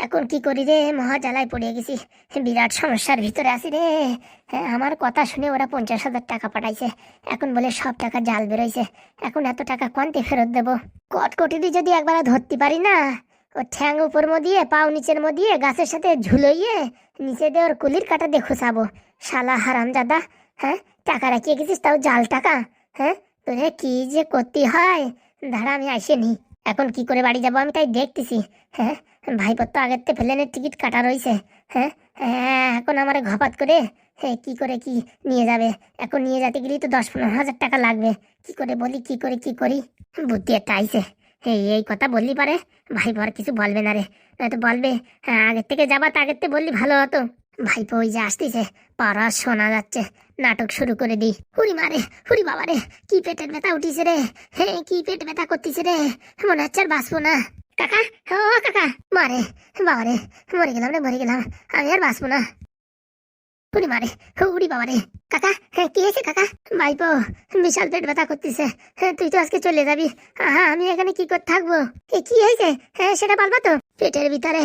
এখন কি করি রে, মহা জ্বালায় পড়ে গেছি। বিরাট সমস্যার ভিতরে আছি রে। হ্যাঁ, আমার কথা শুনে ওরা 50,000 টাকা পাঠাইছে। এখন বলে সব টাকা জাল বেরোইছে। এখন এত টাকা কোনতে ফেরত দেবো? কটকটিটি যদি একবার ধরতে পারি না, ও ঠ্যাং উপর দিয়ে পাও নিচের দিয়ে গাছের সাথে ঝুলইয়ে নিচে দিয়ে ওর কুলির কাটা দিয়ে খুঁচাবো। শালা হারামজাদা। হ্যাঁ, টাকা রাখিয়ে গেছিস, তাও জাল টাকা। হ্যাঁ, তোরে কি যে করতে হয়, দাঁড়া আমি আসেনি। এখন কি করে বাড়ি যাবো আমি তাই দেখতেছি। হ্যাঁ, ভাইপো তো আগের থেকে প্লেনের টিকিট কাটা রয়েছে। হ্যাঁ হ্যাঁ, এখন আমার ঘপাত করে হ্যাঁ কি করে কি নিয়ে যাবে? এখন নিয়ে যেতে গেলেই তো 10-15 হাজার টাকা লাগবে। কি করে বলি, কি করে কি করি? বুদ্ধি একটা আইছে। এই কথা বললি পারে ভাইপো আর কিছু বলবে না রে, নয়তো বলবে হ্যাঁ আগের থেকে যাবা, তা আগের থেকে বললি ভালো হতো। ভাইপো ওই যে আসতেছে, পাড়া শোনা যাচ্ছে, নাটক শুরু করে দিই। হুড়ি মারে, হুড়ি বাবা রে, কি পেটের ব্যথা উঠিছে রে। হ্যাঁ, কি পেট ব্যথা করতেছে রে, মনে হচ্ছে আর বাঁচবো না। কাকা, ও কাকা, মারে বাবা রে, মরে গেলাম রে, মরে গেলাম, আমি আর বাঁচবো না। উড়ি মারে, উড়ি বাবা রে। কাকা, হ্যাঁ কি হয়েছে কাকা? ভাইপো বিশাল পেট ব্যথা করতেছে। হ্যাঁ, তুই তো আজকে চলে যাবি, হ্যাঁ আমি এখানে কি করে থাকবো? কি হয়েছে হ্যাঁ সেটা বলবা তো? পেটের ভিতরে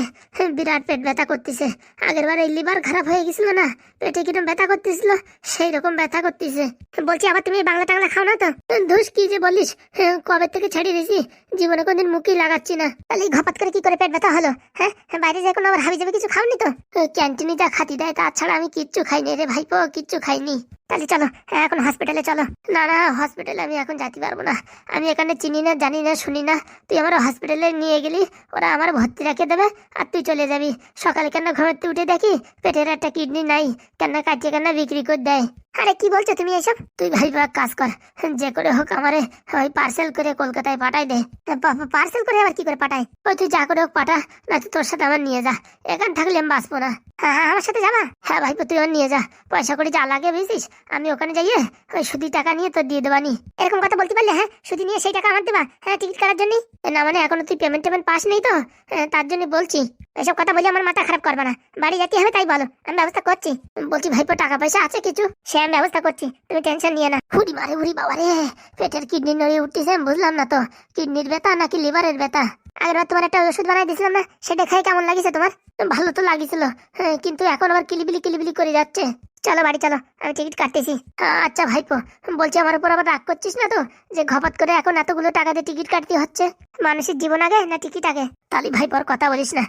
বিরাট পেট ব্যথা করতেছে। আগের বার এই লিভার খারাপ হয়ে গেছিল না, পেটে কিরকম ব্যথা করতেছিল, সেই রকম ব্যথা করতেছে। বলছি আবার তুমি বাংলা টাংলা খাও না তো? ধুস, কি যে বলিস, কবে থেকে ছেড়ে দিয়েছি, জীবনে কোনদিন মুখই লাগাচ্ছি না। তাহলে ঘপাত করে কি করে পেট ব্যথা হলো? হ্যাঁ, বাইরে যাই কোনো আবার হাবি যাবে কিছু খাওনি তো? ক্যান্টিনে যা খাতি দেয় তাছাড়া আমি কিচ্ছু খাইনি রে ভাইপো, কিচ্ছু খাইনি। তাহলে চলো এখন হসপিটালে চলো। না না, হসপিটালে আমি এখন যেতে পারবো না, আমি এখানে চিনি না, জানি না, শুনি না। তুই আমার হসপিটালে নিয়ে গেলি, ওরা আমার ভর্তি রেখে দেবে আর তুই চলে যাবি। সকালে কেন ঘুমাতে উঠে দেখি পেটের একটা কিডনি নাই, কেন কাটিয়ে কেন বিক্রি করে দেয়। আরে কি বলছো তুমি এসব? তুই ভাই কাজ কর, যে করে হোক আমারে ওই পার্সেল করে কলকাতায় পাঠাই দে। পার্সেল করে আবার কি করে পাঠাই? ওই তুই যা করে হোক পাঠা, না তো তোর সাথে আমার নিয়ে যা, এখান থাকলে আমি বাঁচবো না। হ্যাঁ হ্যাঁ, আমার সাথে যাবা? হ্যাঁ ভাইপো, তুই আমার নিয়ে যা, পয়সা করে যা লাগে বুঝিস, আমি ওখানে যাইয়ে ওই সুদি টাকা নিয়ে তোর দিয়ে দেবানি। এরকম কথা বলতে পারলে? হ্যাঁ, সুদি নিয়ে সেই টাকা আমার দেবা? হ্যাঁ, টিকিট কাটার জন্য? না মানে এখনো তুই পেমেন্ট পাস নেই তো, তার জন্য বলছি। এসব কথা বলে আমার মাথা খারাপ করবে না, বাড়ি যেতে হবে তাই বলো, আমি ব্যবস্থা করছি। বলছি ভাইপো টাকা পয়সা আছে কিছু? সে আমি ব্যবস্থা করছি, তুমি টেনশন নিয়ে না। হুড়ি মারে, হুড়ি বাবা রে, পেটের কিডনি নড়ে উঠতেছে, বুঝলাম না তো কিডনির ব্যথা নাকি লিভারের ব্যথা। আগের তোমার একটা ওষুধ বানাই দিয়েছিলাম না, সেটা খাই কেমন লাগিছে তোমার? ভালো তো লাগিছিল, কিন্তু এখন আবার কিলিবিলি কিলিবিলি করে যাচ্ছে। চলো বাড়ি চলো, আমি টিকিট কাটতেছি। আচ্ছা ভাইপো, বলছি আমার উপর আবার রাগ করছিস না তো, যে ঘপাত করে এখন এতগুলো টাকা দিয়ে টিকিট কাটতে হচ্ছে? মানুষের জীবন আগে না টিকিট আগে? তালি ভাইপোর কথা বলিস না,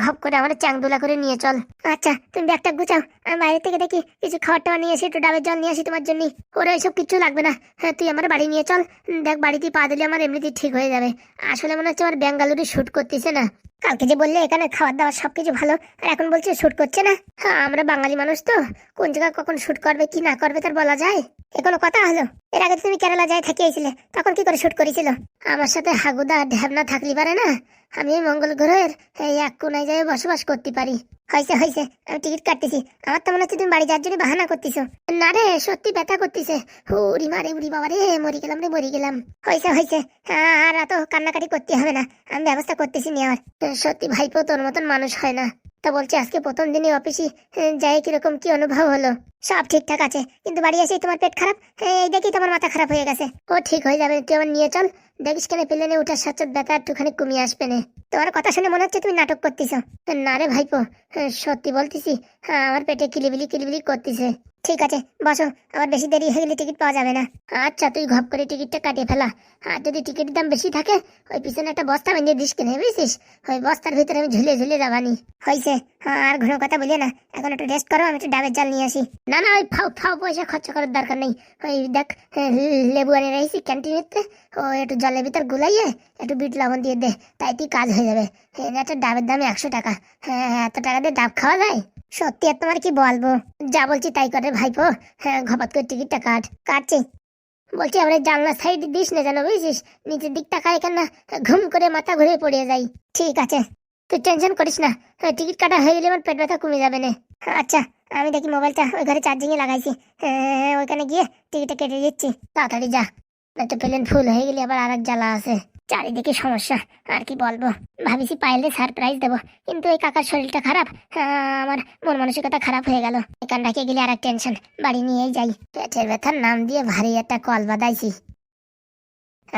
ঘপ করে আমার চ্যাংদুলা করে নিয়ে চল। আচ্ছা তুমি ব্যাগটা গুছাও, আমি বাইরে থেকে দেখি কিছু খাওয়ার টাওয়া নিয়ে আসি, একটু ডাবের জল নিয়ে আসি তোমার জন্য। ওরা এসব কিছু লাগবে না, হ্যাঁ তুই আমার বাড়ি নিয়ে চল। দেখ বাড়িতে পা দিলে আমার এমনিতেই ঠিক হয়ে যাবে। আসলে মনে হচ্ছে আমার বেঙ্গালুরু শুট করতেছে না। কালকে যে বললে এখানে খাবার দাবার সবকিছু ভালো, আর এখন বলছে শুট করছে না। হ্যাঁ, আমরা বাঙালি মানুষ তো, কোন জায়গা কখন শুট করবে কি না করবে তার বলা যায়? এ কোনো কথা হলো? এর আগে তুমি কেরালা যায় থাকিয়েছিলে, তখন কি করে শুট করেছিল? আমার সাথে হাগুদা ঢ্যাবনা থাকলি পারে না, আমি এই মঙ্গল গ্রহের এই এক কোনায় যাই বসবাস করতে পারি। হয়েছে হয়েছে, আমি টিকিট কাটতেছি। আমার তো মনে হচ্ছে তুমি বাড়ি যাওয়ার জন্য বাহানা করতেছো। না রে, সত্যি ব্যথা করতেছে। উড়ি মারে, উড়ি বাবা রে, মরি গেলাম রে, মরি গেলাম। হয়েছে হয়েছে, আর এত কান্নাকাটি করতে হবে না, আমি ব্যবস্থা করতেছি নেওয়ার। সত্যি ভাইপো তোর মতন মানুষ হয় না। তা বলছি আজকে প্রথম দিনই অফিসে যাই কিরকম কি অনুভব হলো? সব ঠিকঠাক আছে, কিন্তু বাড়ি এসেই তোমার পেট খারাপ, এই দেখি তোমার মাথা খারাপ হয়ে গেছে। ও ঠিক হয়ে যাবে, তুই আমার নিয়ে চল, দেখিস কেন প্লেনে উঠার সাথে ব্যথা একটুখানি কমিয়ে আসবে না। তোমার কথা শুনে মনে হচ্ছে তুমি নাটক করতেছো। না রে ভাইপো, সত্যি বলতেছি, আমার পেটে কিলিবিলি কিলিবিলি করতেছে। ঠিক আছে বসো, আবার বেশি দেরি হয়ে গেলে টিকিট পাওয়া যাবে না। আচ্ছা তুই ঘপ করে টিকিটটা কাটিয়ে ফেলা, আর যদি টিকিটের দাম বেশি থাকে ওই পিছনে একটা বস্তা বেঁধে দিস কিনে বুঝছিস, ওই বস্তার ভিতরে আমি ঝুলে ঝুলে যাবানি। হয়েছে, আর ঘন কথা বলিয়ে না, এখন একটু রেস্ট করো, আমি একটু ডাবের জাল নিয়ে আসি। না না, ওই ফাও ফাও পয়সা খরচা করার দরকার নেই। ওই দেখ লেবু আনে রয়েছি ক্যান্টিনেতে, ও একটু জলের ভিতর গুলাইয়ে একটু বিট লবণ দিয়ে দে, তাই তুই কাজ হয়ে যাবে। একটা ডাবের দাম 100 টাকা, হ্যাঁ এত টাকা দিয়ে ডাব খাওয়া যায়? সত্যি আর তোমার কি বলবো, যা বলছি তাই করে ভাইপো। হ্যাঁ, ঘপাত করে টিকিটটা কাটছি। বলছি আমরা জানলা সাইড দিস না যেন বুঝছিস, নিচের দিকটা খাই কেন ঘুম করে মাথা ঘুরে পড়ে যাই। ঠিক আছে, তুই টেনশন করিস না, টিকিট কাটা হয়ে গেলে আমার পেট ব্যথা কমে যাবে না। আচ্ছা আমি দেখি মোবাইলটা ওই ঘরে চার্জিংয়ে লাগাইছি, ওইখানে গিয়ে টিকিটটা কেটে দিচ্ছি, তাড়াতাড়ি যা, একটা প্লেন ফুল হয়ে গেলে আবার আর এক জ্বালা আছে। চারিদিকে সমস্যা, আর কি বলবো। ভাবিছি পাইলে সারপ্রাইজ দেবো, কিন্তু এই কাকার শরীরটা খারাপ, আমার মন মানসিকতা খারাপ হয়ে গেল। এখান রেখে গেলে আর এক টেনশন, বাড়ি নিয়েই যাই। পেটের ব্যথার নাম দিয়ে ভারী একটা কল বাঁধাইছি,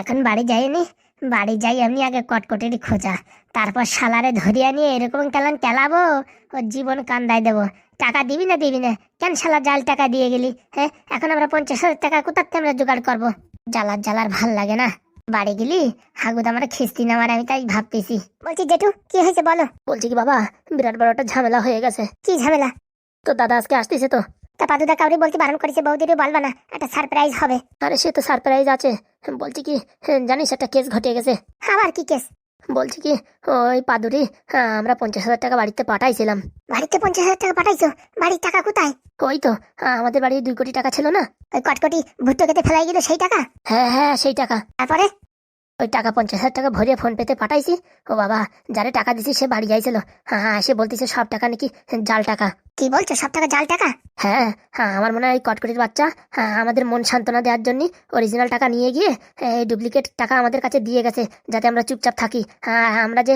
এখন বাড়ি যাইনি, বাড়ি যাই এমনি আগে কটকটেরই খোঁজা, তারপর শালারে ধরিয়া নিয়ে এরকম কেলান কেলাবো, ওর জীবন কান্দায় দেবো। টাকা দিবি না দিবি না? কেন শালা জাল টাকা দিয়ে গেলি? হ্যাঁ, এখন আমরা 50,000 টাকা কোথার থেকে আমরা জোগাড় করবো? জ্বালার জ্বালার ভাল লাগে না। বাড়ি গেলি হাগুদ আমার খিস্তি নামার, আমি তাই ভাবতেছি। বলছি জেঠু, কি হয়েছে বলো? বলছি কি বাবা, বিরাট বড় একটা ঝামেলা হয়ে গেছে। কি ঝামেলা? তো দাদা আজকে আসতেছে তো। তা পাদুদা কাউরি বলতে বারণ করেছে, বৌদিরও বলবা না, একটা সারপ্রাইজ হবে। আরে সে তো সারপ্রাইজ আছে, বলছি কি জানিস একটা কেস ঘটে গেছে। আবার কি কেস? বলছি কি ওই পাদুরি, আমরা 50,000 টাকা বাড়িতে পাঠাইছিলাম। বাড়িতে 50,000 টাকা পাঠাইছো? বাড়ির টাকা কোথায়? ওই তো আমাদের বাড়ি 2 কোটি টাকা ছিল না, ওই কটকটি ভুট্টো খেতে ফেলাই গেল সেই টাকা। হ্যাঁ হ্যাঁ সেই টাকা। তারপরে ওই টাকা 50,000 টাকা ভরিয়ে ফোন পেতে পাঠাইছি। ও বাবা, যারে টাকা দিছি সে বাড়ি যাইছিল, হ্যাঁ সে বলতেছে সব টাকা নাকি জাল টাকা। কি বলছো, সব টাকা জাল টাকা? হ্যাঁ হ্যাঁ, আমার মনে হয় কটকটির বাচ্চা আমাদের মন সান্ত্বনা দেওয়ার জন্য অরিজিনাল টাকা নিয়ে গিয়ে এই ডুপ্লিকেট টাকা আমাদের কাছে দিয়ে গেছে, যাতে আমরা চুপচাপ থাকি। আমরা যে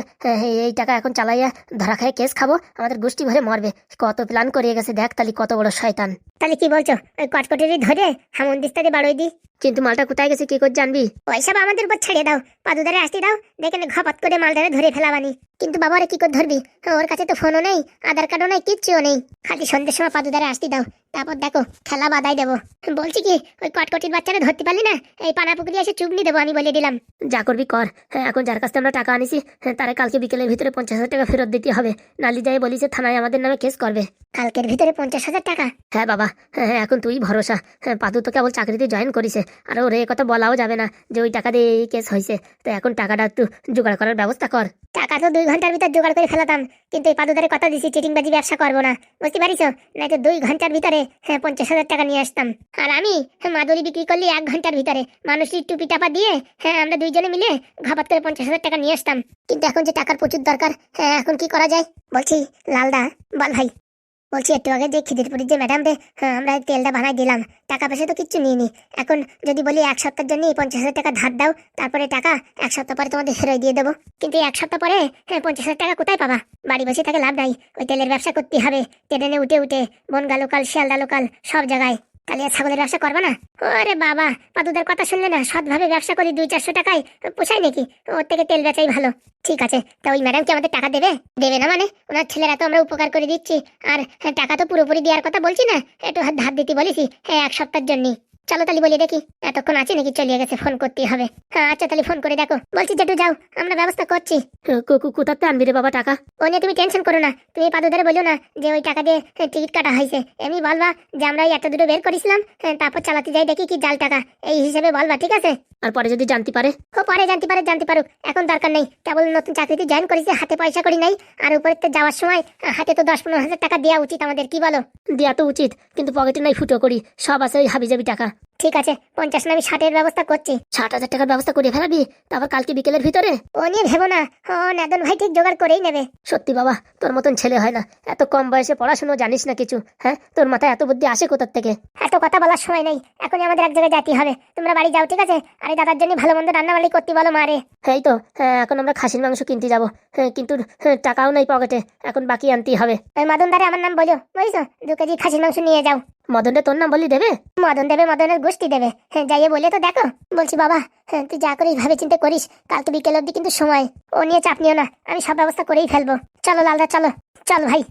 এই টাকা এখন চালাইয়া ধরা খায় কেস খাবো, আমাদের গোষ্ঠী ভরে মরবে। কত প্ল্যান করিয়ে গেছে দেখ, তাহলে কত বড় শয়তান। তাহলে কি বলছো, ওই কটকটিরই ধরে হামন্দিস্তাকে বাড়াই দি? কিন্তু মালটা কোথায় গেছে কি করে জানবি? ওইসব আমাদের উপর ছেড়ে দাও, পাদুদারে আসতে দাও, দেখে ঘপাত করে মালটারে ধরে ফেলাবানি। কিন্তু বাবারে কি করে ধরবি? ওর কাছে তো ফোনও নেই, আধার কার্ডও নেই, কিচ্ছুও নেই। খালি সন্ধ্যের সময় পাদুদারে আসতে দাও, তারপর দেখো খেলা বাদাই দেবো। বলছি কি, ওই কটকটির বাচ্চারা ধরতে পারলি না, এই পানা পুকুরি এসে চুবনি দেবো, আমি বলে দিলাম। যা করবি কর। এখন যার কাছ থেকে আমরা টাকা আনিছি তারা কালকে বিকেলের ভিতরে 50,000 টাকা ফেরত দিতে হবে, নালি যাই বলিছে থানায় আমাদের নামে কেস করবে। কালকের ভিতরে 50,000 টাকা? হ্যাঁ বাবা, এখন তুই ভরসা। পাদু তো কেবল চাকরিতে জয়েন করিছে, আর ওর এ কথা বলাও যাবে না যে ওই টাকা দিয়ে এই কেস হয়েছে। তো এখন টাকাটা একটু জোগাড় করার ব্যবস্থা কর। টাকা তো 2 ঘন্টার ভিতর জোগাড় করে ফেলাতাম, কিন্তু এই পাদুদারে কথা দিছি চিটিংবাজি ব্যবসা করবো না, বুঝতে পারিস? না তো 2 ঘন্টার ভিতরে 50,000 টাকা নিয়ে আসতাম। আর আমি মাদুরি বিক্রি করলি 1 ঘন্টার ভিতরে, মানুষের টুপি টাপা দিয়ে আমরা দুইজনে মিলে ঘাপাত করে 50,000 টাকা নিয়ে আসতাম। কিন্তু এখন যে টাকার প্রচুর দরকার, এখন কি করা যায়? বলছি লালদা, বল ভাই। বলছি একটু আগে যে খিদিরপুরের যে ম্যাডাম রে আমরা তেলটা বানাই দিলাম, টাকা পয়সা তো কিচ্ছু নিইনি। এখন যদি বলি 1 সপ্তাহের জন্য 50,000 টাকা ধার দাও, তারপরে টাকা 1 সপ্তাহ পরে তোমাদের ফেরত দিয়ে দেবো। কিন্তু 1 সপ্তাহ পরে 50,000 টাকা কোথায় পাবা? বাড়ি বসে থাকে লাভ নাই, ওই তেলের ব্যবসা করতে হবে। ট্রেনে উঠে উঠে বনগা লোকাল, শিয়ালদা লোকাল সব জায়গায়। তাহলে ছাগলের ব্যবসা করবে না? ওরে বাবা, পাদুদের কথা শুনলে না, সৎভাবে ব্যবসা করি 200-400 টাকায় পোষায় নাকি? ওর থেকে তেল বেচাই ভালো। ঠিক আছে, তা ওই ম্যাডাম কি আমাদের টাকা দেবে? দেবে না মানে? ওনার ছেলেরা তো আমরা উপকার করে দিচ্ছি, আর টাকা তো পুরোপুরি দেওয়ার কথা বলছি না, একটু ধার দিতে বলেছি 1 সপ্তাহের জন্য। চলো তাহলে বলি দেখি, এতক্ষণ আছে নাকি চলিয়ে গেছে, ফোন করতেই হবে। আচ্ছা তাহলে ফোন করে দেখো। বলছি যেটু যাও, আমরা ব্যবস্থা করছি। কোথাতে আনবি রে বাবা টাকা? ও নিয়ে তুমি টেনশন করো না, তুমি পাদুদারে বলো না যে ওই টাকা দিয়ে টিকিট কাটা হয়েছে, এমনি বলবা যে আমরা এই 1 দুটো বের করেছিলাম, তারপর চালাতে যাই দেখি কি জাল টাকা, এই হিসেবে বলবা, ঠিক আছে? আর পরে যদি জানতে পারে? ও পরে জানতে পারুক, এখন দরকার নেই। কেবল নতুন চাকরিতে জয়েন করেছি, হাতে পয়সা করি নাই, আর উপরে যাওয়ার সময় হাতে তো 10-15 হাজার টাকা দেওয়া উচিত আমাদের, কি বলো? দেওয়া তো উচিত, কিন্তু পকেটে নাই ফুটো করি, সব আছে ওই হাবিজাবি টাকা। ঠিক আছে, 50 না আমি 60-এর ব্যবস্থা করছি। 60,000 টাকার ব্যবস্থা করে ফেলাবি, তারপর কালকে বিকেলের ভিতরে? ও নিয়ে ভেবো না, ও নাদন ভাই ঠিক জোগাড় করেই নেবে। সত্যি বাবা, তোর মতন ছেলে হয় না, এত কম বয়সে পড়াশুনো জানিস না কিছু। তোর মাথায় এত বুদ্ধি আসে কোথার থেকে? এত কথা বলার সময় নেই, এখনই আমাদের এক জায়গায় যেতে হবে। তোমরা বাড়ি যাও, ঠিক আছে? আরে দাদার জন্য ভালো মন্দ রান্না বাড়ি করতে বলো মারে। এই তো এখন আমরা খাসির মাংস কিনতে যাবো, কিন্তু টাকাও নাই পকেটে, এখন বাকি আনতেই হবে। ওই মদন দারে আমার নাম বলো, বুঝছো? 2 কেজি খাসির মাংস নিয়ে যাও। মদনটা তোর নাম বলি দেবে? মদন দেবে, মদনের গোষ্ঠী দেবে। যাইয়ে বলে তো দেখো। বলছি বাবা, তুই যা করিস ভাবে চিন্তে করিস, কালকে বিকেল অব্দি কিন্তু সময়, ও নিয়ে চাপ নিও না, আমি সব ব্যবস্থা করেই ফেলবো। চলো লালদা, চলো চল ভাই।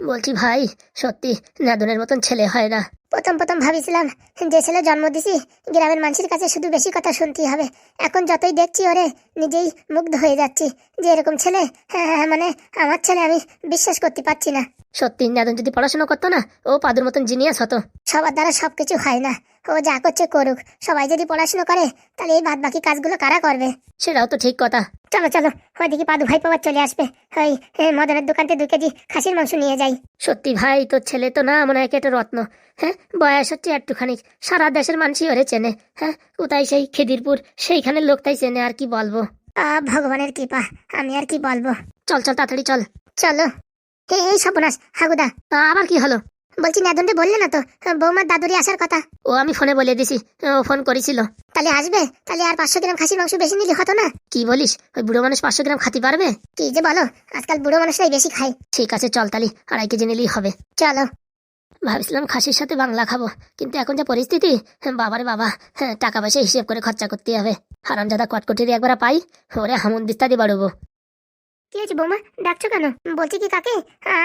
বলছি ভাই, সত্যি নাদনের মতন ছেলে হয় না। প্রথম প্রথম ভাবিছিলাম যে ছেলে জন্ম দিছি গ্রামের মানুষের কাছে শুধু বেশি কথা শুনতেই হবে, এখন যতই দেখছি ওরে নিজেই মুগ্ধ হয়ে যাচ্ছি যে এরকম ছেলে, মানে আমার ছেলে, আমি বিশ্বাস করতে পারছি না। সত্যি নাদন যদি পড়াশোনা করতো না, ও পাদুর মতন জিনিয়াস হতো। সবার দ্বারা সবকিছু হয় না, ও যা করছে করুক, সবাই যদি পড়াশোনা করে তাহলে এই বাদ বাকি কাজগুলো কারা করবে? সেটাও তো ঠিক কথা। চলো চলো, ওইদিকে পাদু ভাই পাওয়ার চলে আসবে, ওই মদনের দোকানতে 2 কেজি খাসির মাংস নিয়ে যাই। সত্যি ভাই, তোর ছেলে তো না মনে হয় একটা রত্ন। বয়স হচ্ছে একটুখানি, সারা দেশের মানুষই ওরে চেনে। কোথায় সেই খিদিরপুর, সেইখানে লোকটাই চেনে, আর কি বলবো। ভগবানের কৃপা, আমি আর কি বলবো। চল চল তাড়াতাড়ি চল। চলো। এই সর্বনাশ, হাগুদা আবার কি হলো? বলছি নাদনকে বললে না তো বৌমার দাদুরি আসার কথা? ও আমি ফোনে বলে দিছি, ও ফোন করেছিল। তাহলে আসবে? তাহলে আর 500 গ্রাম খাসির মাংস বেশি নিলে হতো না? কি বলিস, ওই বুড়ো মানুষ 500 গ্রাম খাতে পারবে? কি যে বলো, আজকাল বুড়ো মানুষরাই বেশি খায়। ঠিক আছে চল, তাহলে 2.5 কেজি নিলেই হবে। চলো। ভাবছিলাম খাসির সাথে বাংলা খাবো, কিন্তু এখন যা পরিস্থিতি, বাবারে বাবা, টাকা পয়সা হিসেব করে খরচা করতে হবে। হারামজাদা কটকটির একবার পাই, ওরে হামুন দিস্তা দিয়ে বাড়বো। কি হয়েছে বৌমা, ডাকছো কেন? বলছি কি কাকে,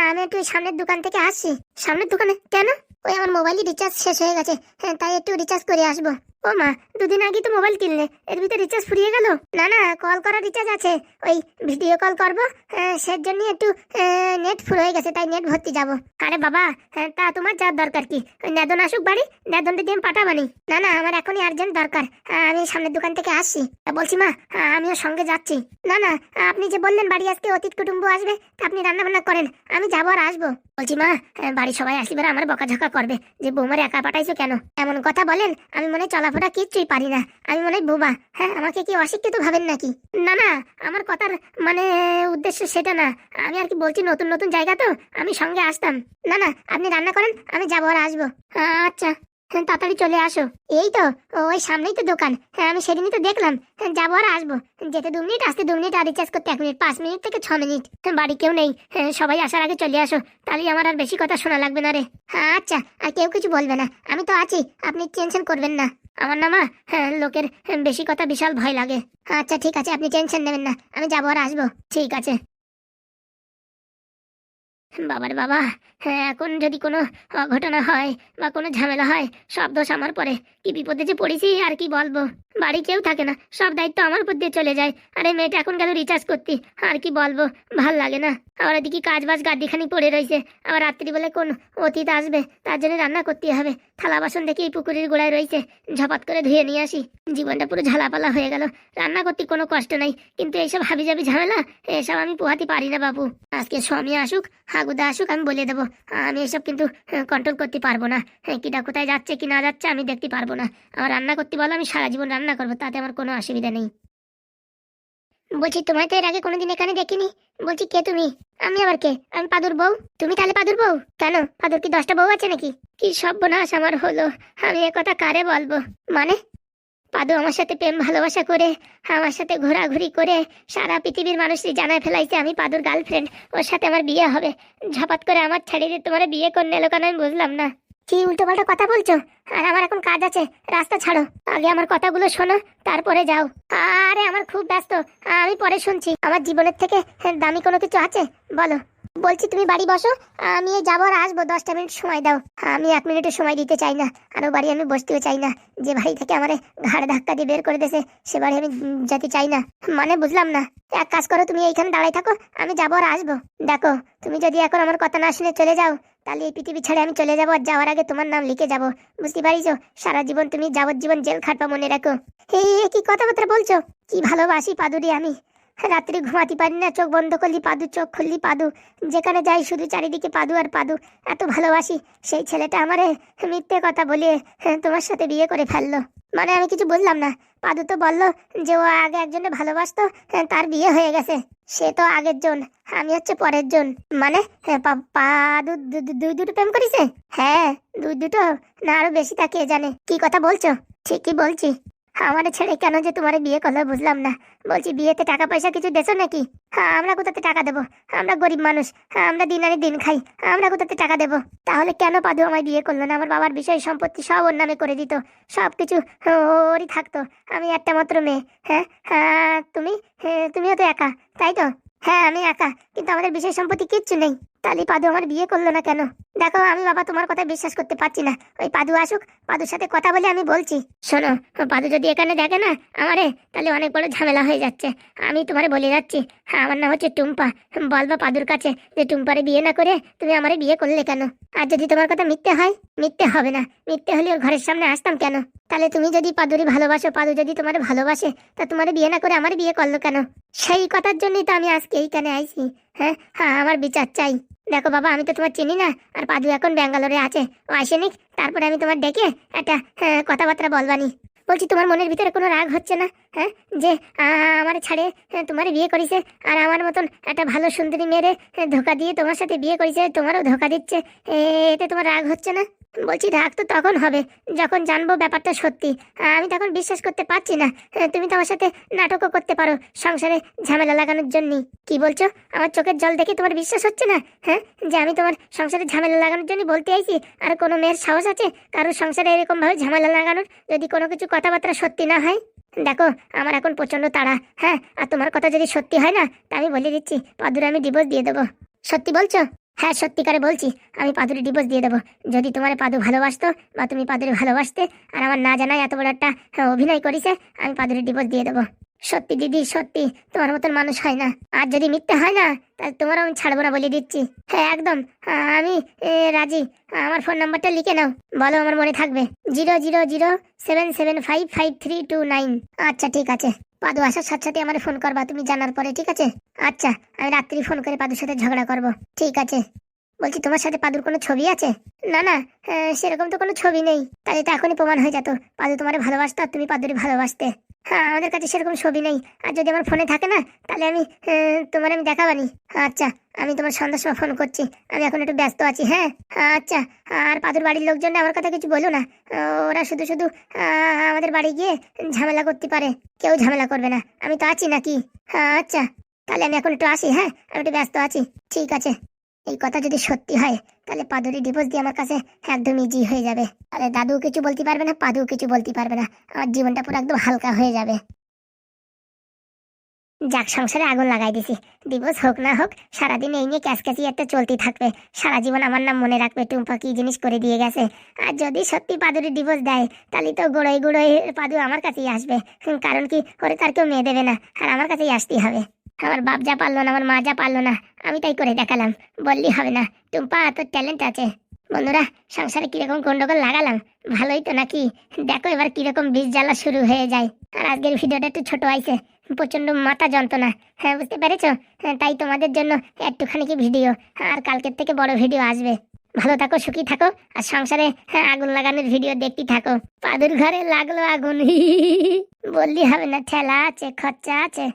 আমি একটু সামনের দোকান থেকে আসছি। সামনের দোকানে কেন? ওই আমার মোবাইলে রিচার্জ শেষ হয়ে গেছে, তাই একটু রিচার্জ করে আসবো। ও মা, দুদিন আগে তো মোবাইল কিনলে, এর ভিতরে রিচার্জ ফুরিয়ে গেল? না না, কল করা রিচার্জ আছে, ওই ভিডিও কল করবো, সের জন্য একটু নেট ফুল হয়ে গেছে, তাই নেট ভর্তি যাবো। আরে বাবা, তা তোমার যাওয়ার দরকার কি? ওই নেদন আসুক বাড়ি, নেদনটা দিয়ে পাঠাবানি। না না, আমার এখনই আর্জেন্ট দরকার, আমি সামনের দোকান থেকে আসছি। বলছি মা, আমিও সঙ্গে যাচ্ছি। না না, আপনি যে বললেন বাড়ি আজকে অতিথি কুটুম্ব আসবে, তা আপনি রান্না বান্না করেন, আমি যাবো আর আসবো। বলছি মা, বাড়ি সবাই আসলে আমার বকাঝকা করবে যে বৌমার একা পাঠাইছো কেন। এমন কথা বলেন, আমি মনে হয় চলাফেরা কিচ্ছুই পারি না, আমি মনে হয় বোবা। আমাকে কি অশিক্ষিত ভাবেন নাকি? না না, আমার কথার মানে উদ্দেশ্য সেটা না, আমি আর কি বলছি, নতুন নতুন জায়গা তো, আমি সঙ্গে আসতাম। না না, আপনি রান্না করেন, আমি যাবো আর আসবো। আচ্ছা, তাড়াতাড়ি চলে আসো। এই তো, ওই সামনেই তো দোকান, আমি সেদিনই তো দেখলাম। যাবো আর আসবো, যেতে 2 মিনিট, আসতে 2 মিনিট, আর রিচার্জ করতে 1 মিনিট, 5 মিনিট থেকে 6 মিনিট। বাড়ি কেউ নেই, সবাই আসার আগে চলে আসো, তাহলে আমার আর বেশি কথা শোনা লাগবে না রে। আচ্ছা, আর কেউ কিছু বলবে না, আমি তো আছি, আপনি টেনশন করবেন না। আমার না মা, লোকের বেশি কথা বিশাল ভয় লাগে। আচ্ছা ঠিক আছে, আপনি টেনশন নেবেন না, আমি যাবো আর আসবো। ঠিক আছে। বাবার বাবা, এখন যদি কোনো অঘটনা হয় বা কোনো ঝামেলা হয়, সব দোষ আমার পরে। কি বিপদে যে পড়েছি আর কি বলবো। বাড়ি কেউ থাকে না, সব দায়িত্ব আমার উপর দিয়ে চলে যায়। আরে মেয়েটা এখন গেল রিচার্জ করতে, আর কি বলবো, ভাল লাগে না। আবার এদিকে কাজ বাজ গাদ্দিখানি পড়ে রয়েছে, আবার রাত্রিবেলায় কোন অতীত আসবে, তার জন্য রান্না করতে হবে। থালা বাসন দেখি এই পুকুরের গোড়ায় রয়েছে, ঝপাত করে ধুয়ে নিয়ে আসি। জীবনটা পুরো ঝালাপালা হয়ে গেল। রান্না করতে কোনো কষ্ট নাই, কিন্তু এইসব হাবিজাবি ঝামেলা, এসব আমি পোহাতে পারি না বাবু। আজকে স্বামী আসুক, হাগুদা আসুক, আমি বলে দেবো, আমি এসব কিন্তু কন্ট্রোল করতে পারবো না। কিটা কোথায় যাচ্ছে কি না যাচ্ছে আমি দেখতে পারবো না। আমার রান্না করতে বলো, আমি সারা জীবন রান্না করবো, তাতে আমার কোনো অসুবিধা নেই। বলছি, তোমায় তো এর আগে কোনোদিন এখানে দেখিনি। বলছি, কে তুমি? আমি আবার কে? আমি পাদুর বউ। তুমি তাহলে পাদুর বউ? কেন, পাদুর কি 10টা বউ আছে নাকি? কি সর্বনাশ আমার হলো, আমি এ কথা কারে বলবো? মানে পাদু আমার সাথে প্রেম ভালোবাসা করে, আমার সাথে ঘোরাঘুরি করে, সারা পৃথিবীর মানুষই জানায় ফেলাইছে আমি পাদুর গার্লফ্রেন্ড, ওর সাথে আমার বিয়ে হবে। ঝপাত করে আমার ছেড়ে দিয়ে তোমার বিয়ে করে নিল কেন, আমি বুঝলাম না। কি উল্টোপাল্টা কথা বলছো? আর আমার এখন কাজ আছে, রাস্তা ছাড়ো, আগে আমার কথাগুলো শোনো, তারপরে যাও। আরে আমার খুব ব্যস্ত, আমি পরে শুনছি। আমার জীবনের থেকে দামি কোনো কিছু আছে? বলো। বলছি তুমি বাড়ি বসো, আমি যাবো আর আসবো, 10টা মিনিট সময় দাও। আমি 1 মিনিটের সময় দিতে চাই না, আরো বাড়ি আমি বসতেও চাই না। যে বাড়ি থেকে আমারে ঘাড় ধাক্কা দিয়ে বের করে দিয়েছে, সে বাড়ি আমি যেতে চাই না। মানে বুঝলাম না। এক কাজ করো, তুমি এইখানে দাঁড়াই থাকো, আমি যাবো আর আসবো। দেখো, তুমি যদি এখন আমার কথা না শুনে চলে যাও, তাহলে এই পৃথিবী ছেড়ে আমি চলে যাবো, আর যাওয়ার আগে তোমার নাম লিখে যাবো, বুঝতে পারিছো? সারা জীবন তুমি যাবজ্জীবন জেল খাটবা, মনে রাখো। এই কি কথাবার্তা বলছো? কি ভালোবাসি পাদুরি আমি, রাত্রি ঘুমাতে পারি না, চোখ বন্ধ করলি পাদু, চোখ খুললি পাদু, যেখানে যাই শুধু চারিদিকে পাদু আর পাদু। এত ভালোবাসি, সেই ছেলেটা আমারে মিথ্যে কথা বলে তোমার সাথে বিয়ে করে ফেললো। মানে আমি কিছু বললাম না। পাদু তো বললো যে ও আগে একজনে ভালোবাসতো, তার বিয়ে হয়ে গেছে। সে তো আগের জন, আমি হচ্ছে পরের জন। মানে পাদু দুই দুটো প্রেম করেছে? হ্যাঁ, দুটো না আরো বেশি, তা কে জানে। কি কথা বলছো? ঠিকই বলছি। আমার ছেড়ে কেন যে তোমার বিয়ে করলো বুঝলাম না। বলছি, বিয়েতে টাকা পয়সা কিছু দেছো নাকি? আমরা কোথাতে টাকা দেবো? আমরা গরিব মানুষ, আমরা দিন আনি দিন খাই, আমরা কোথাতে টাকা দেবো? তাহলে কেন পাদু আমায় বিয়ে করলো না? আমার বাবার বিষয় সম্পত্তি সব ওর নামে করে দিত, সব কিছু ওরই থাকতো, আমি একটা মাত্র মেয়ে। তুমিও তো একা, তাই তো? হ্যাঁ, আমি একা, কিন্তু আমাদের বিষয় সম্পত্তি কিচ্ছু নেই। তাহলে পাদু আমার বিয়ে করলো না কেন? দেখো, আমি বাবা তোমার কথা বিশ্বাস করতে পারছি না। ওই পাদু আসুক, পাদুর সাথে কথা বলে আমি বলছি। শোনো, পাদু যদি এখানে দেখে না আমারে, তাহলে অনেক বড় ঝামেলা হয়ে যাচ্ছে। আমি তোমারে বলে যাচ্ছি, আমার নাম হচ্ছে টুম্পা। বলবা পাদুর কাছে যে টুম্পারে বিয়ে না করে তুমি আমারে বিয়ে করলে কেন? আর যদি তোমার কথা মিথ্যে হয়? মিথ্যে হবে না, মিথ্যে হলে ওর ঘরের সামনে আসতাম কেন? তাহলে তুমি যদি পাদুরি ভালোবাসো, পাদু যদি তোমার ভালোবাসে, তা তোমার বিয়ে না করে আমার বিয়ে করলো কেন? সেই কথার জন্যই তো আমি আজকে এইখানে আইছি। হ্যাঁ, আমার বিচার চাই। দেখো বাবা, আমি তো তোমার চিনি না, আর পাদু এখন ব্যাঙ্গালোরে আছে, ও আসেনি, তারপরে আমি তোমার ডেকে একটা কথাবার্তা বলবানি। বলছি, তোমার মনের ভিতরে কোনো রাগ হচ্ছে না? হ্যাঁ, যে আমার ছাড়ে তোমার বিয়ে করেছে, আর আমার মতন একটা ভালো সুন্দরী মেয়েরে ধোকা দিয়ে তোমার সাথে বিয়ে করেছে, তোমারও ধোকা দিচ্ছে, এতে তোমার রাগ হচ্ছে না? বলছি রাগ তো তখন হবে যখন জানবো ব্যাপারটা সত্যি। আমি তখন বিশ্বাস করতে পারছি না। তুমি তো আমার সাথে নাটকও করতে পারো সংসারে ঝামেলা লাগানোর জন্য। কি বলছো? আমার চোখের জল দেখে তোমার বিশ্বাস হচ্ছে না? হ্যাঁ, যে আমি তোমার সংসারে ঝামেলা লাগানোর জন্য বলতে আইছি? আর কোনো মেয়ের সাহস আছে কারোর সংসারে এরকম ভাবে ঝামেলা লাগানোর, যদি কোনো কিছু কথাবার্তা সত্যি না হয়? দেখো, আমার এখন প্রচন্ড তাড়া। হ্যাঁ, আর তোমার কথা যদি সত্যি হয় না, তা আমি বলে দিচ্ছি পাদুরে আমি ডিভোর্স দিয়ে দেবো। সত্যি বলছো? হ্যাঁ, সত্যিকারে বলছি, আমি পাদুরে ডিভোর্স দিয়ে দেবো। যদি তোমার পাদু ভালোবাসতো বা তুমি পাদুরে ভালোবাসতে আর আমার না জানাই এত বড় একটা অভিনয় করিছে, আমি পাদুরে ডিভোর্স দিয়ে দেবো। সত্যি দিদি, সত্যি, তোমার মতন মানুষ হয় না। আর যদি মিথ্যে হয় না, তাহলে তোমারও আমি ছাড়বো না বলে দিচ্ছি। হ্যাঁ একদম, আমি রাজি। আমার ফোন নাম্বারটা লিখে নাও, বলো আমার মনে থাকবে। 00077553229। আচ্ছা ঠিক আছে, পাদু আসার সাথে সাথে আমার ফোন করবা তুমি জানার পরে, ঠিক আছে? আচ্ছা, আমি রাত্রি ফোন করে পাদুর সাথে ঝগড়া করবো। ঠিক আছে। বলছি তোমার সাথে পাদুর কোনো ছবি আছে? না না, সেরকম তো কোনো ছবি নেই। তাহলে তো এখনই প্রমাণ হয়ে যেত পাদু তোমার ভালোবাসতো আর তুমি পাদুরে ভালোবাসতে। হ্যাঁ, আমাদের কাছে সেরকম ছবি নেই। আর যদি আমার ফোনে থাকে না, তাহলে আমি তোমার আমি দেখাবানি। আচ্ছা, আমি তোমার সন্ধ্যার সময় ফোন করছি, আমি এখন একটু ব্যস্ত আছি। হ্যাঁ আচ্ছা। আর পাদুর বাড়ির লোকজন আমার কথা কিছু বলো না। ওরা শুধু শুধু আমাদের বাড়ি গিয়ে ঝামেলা করতে পারে। কেউ ঝামেলা করবে না, আমি তো আছি নাকি? আচ্ছা, তাহলে আমি এখন একটু আসি। হ্যাঁ, আমি একটু ব্যস্ত আছি। ঠিক আছে। এই কথা যদি সত্যি হয়, তাহলে পাদুরি ডিভোর্স দিয়ে আমার কাছে একদম ইজি হয়ে যাবে। আরে দাদু কিছু বলতে পারবে না, পাদু কিছু বলতে পারবে না, আমার জীবনটা পুরো একদম হালকা হয়ে যাবে। যাক, সংসারে আগুন লাগাই দিছি। ডিভোর্স হোক না হোক, সারাদিন এই নিয়ে ক্যাচক্যাচি একটা চলতেই থাকবে। সারা জীবন আমার নাম মনে রাখবে, টুম্পা কি জিনিস করে দিয়ে গেছে। আর যদি সত্যি পাদুরি ডিভোর্স দেয়, তাহলে তো গোড়াই গোড়াই পাদু আমার কাছেই আসবে। কারণ কি, ওরে তার কেউ মেয়ে দেবে না, আর আমার কাছেই আসতেই হবে। আমার বাপ যা পারলো না, আমার মা যা পারলো না, আমি তাই করে দেখালাম। বললি হবে না, টুম্পা তোর ট্যালেন্ট আছে। বন্ধুরা, সংসারে কিরকম গন্ডগোল লাগালাম, ভালোই তো নাকি? দেখো এবার কিরকম বিষ জ্বালা শুরু হয়ে যায়। আর আজকের ভিডিওটা একটু ছোট হয়েছে, প্রচন্ড মাথা যন্ত্রণা। হ্যাঁ, বুঝতে পেরেছো? হ্যাঁ, তাই তোমাদের জন্য একটুখানি কি ভিডিও। আর কালকের থেকে বড় ভিডিও আসবে। ভালো থাকো, সুখী থাকো, আর সংসারে আগুন লাগানোর ভিডিও দেখতে থাকো। পাদুর ঘরে লাগলো আগুন, বললি হবে না, ঠেলা আছে, খরচা আছে।